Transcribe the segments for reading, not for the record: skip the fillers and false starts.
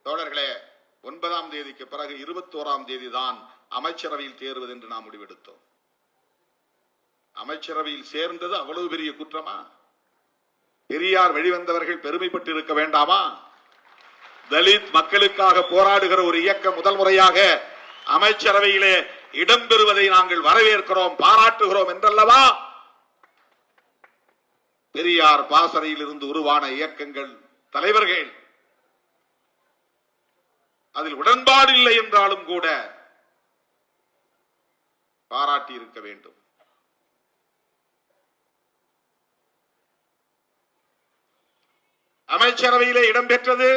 தோழர்களே, 9ஆம் தேதிக்கு பிறகு 21ஆம் தேதி தான் அமைச்சரவையில் தேர்வது என்று நாம் முடிவெடுத்தோம். அமைச்சரவையில் சேர்ந்தது அவ்வளவு பெரிய குற்றமா? பெரியார் வெளிவந்தவர்கள் பெருமைப்பட்டு இருக்க வேண்டாமா? தலித் மக்களுக்காக போராடுகிற ஒரு இயக்கம் முதல் முறையாக அமைச்சரவையிலே இடம்பெறுவதை நாங்கள் வரவேற்கிறோம், பாராட்டுகிறோம் என்றல்லவா பெரியார் பாசறையில் இருந்து உருவான இயக்கங்கள் தலைவர்கள் அதில் உடன்பாடு இல்லை என்றாலும் கூட பாராட்டி இருக்க வேண்டும். அமைச்சரவையிலே இடம்பெற்றது.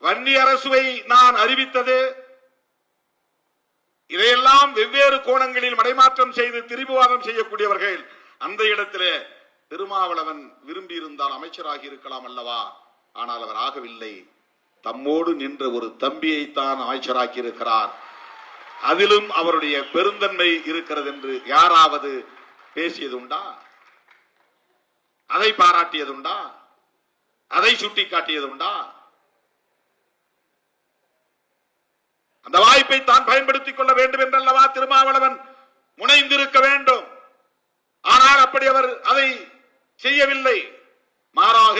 வன்னி அரசுவை நான் அறிவித்தது. இதையெல்லாம் வெவ்வேறு கோணங்களில் மடைமாற்றம் செய்து திரிபுவாதம் செய்யக்கூடியவர்கள் அந்த இடத்திலே திருமாவளவன் விரும்பி இருந்தால் அமைச்சராகி இருக்கலாம் அல்லவா? ஆனால் அவர் ஆகவில்லை. தம்மோடு நின்ற ஒரு தம்பியைத்தான் அமைச்சராக்கி இருக்கிறார். அதிலும் அவருடைய பெருந்தன்மை இருக்கிறது என்று யாராவது பேசியதுண்டா? அதை பாராட்டியதுண்டா? அதை சுட்டிக்காட்டியதுண்டா? அந்த வாய்ப்பை தான் பயன்படுத்திக் கொள்ள வேண்டும் என்றல்லவா திருமாவளவன் முனைந்திருக்க வேண்டும். ஆனால் அப்படி அவர் அதை செய்யவில்லை. மாறாக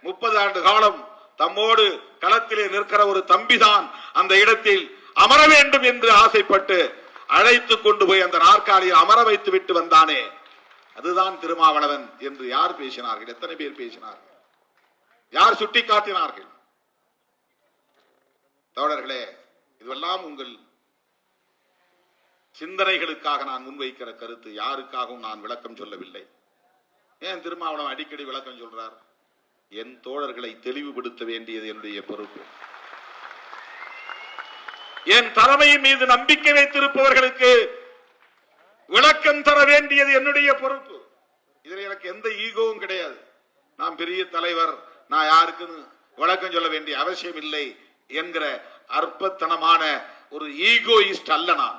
30 ஆண்டு காலம் தம்மோடு களத்திலே நிற்கிற ஒரு தம்பிதான் அந்த இடத்தில் அமர வேண்டும் என்று ஆசைப்பட்டு அழைத்துக் கொண்டு போய் அந்த நாற்காலியில் அமர வைத்து விட்டு வந்தானே, அதுதான் திருமாவளவன் என்று யார் பேசினார்கள்? எத்தனை பேர் பேசினார்கள்? யார் சுட்டிக்காட்டினார்கள்? தோழர்களே, இதுவெல்லாம் உங்கள் சிந்தனைகளுக்காக நான் முன்வைக்கிற கருத்து. யாருக்காகவும் நான் விளக்கம் சொல்லவில்லை. ஏன் திருமாவளவன் அடிக்கடி விளக்கம் சொல்றார்? என் தோழர்களை தெளிவுபடுத்த வேண்டியது என்னுடைய பொறுப்பு. என் தலைமையின் மீது நம்பிக்கை வைத்திருப்பவர்களுக்கு விளக்கம் தர வேண்டியது என்னுடைய பொறுப்பு. இதில் எனக்கு எந்த ஈகோவும் கிடையாது. நான் பெரிய தலைவர், நான் யாருக்கு விளக்கம் சொல்ல வேண்டிய அவசியம் இல்லை என்கிற அற்பத்தனமான ஒரு ஈகோயிஸ்ட் அல்ல நான்.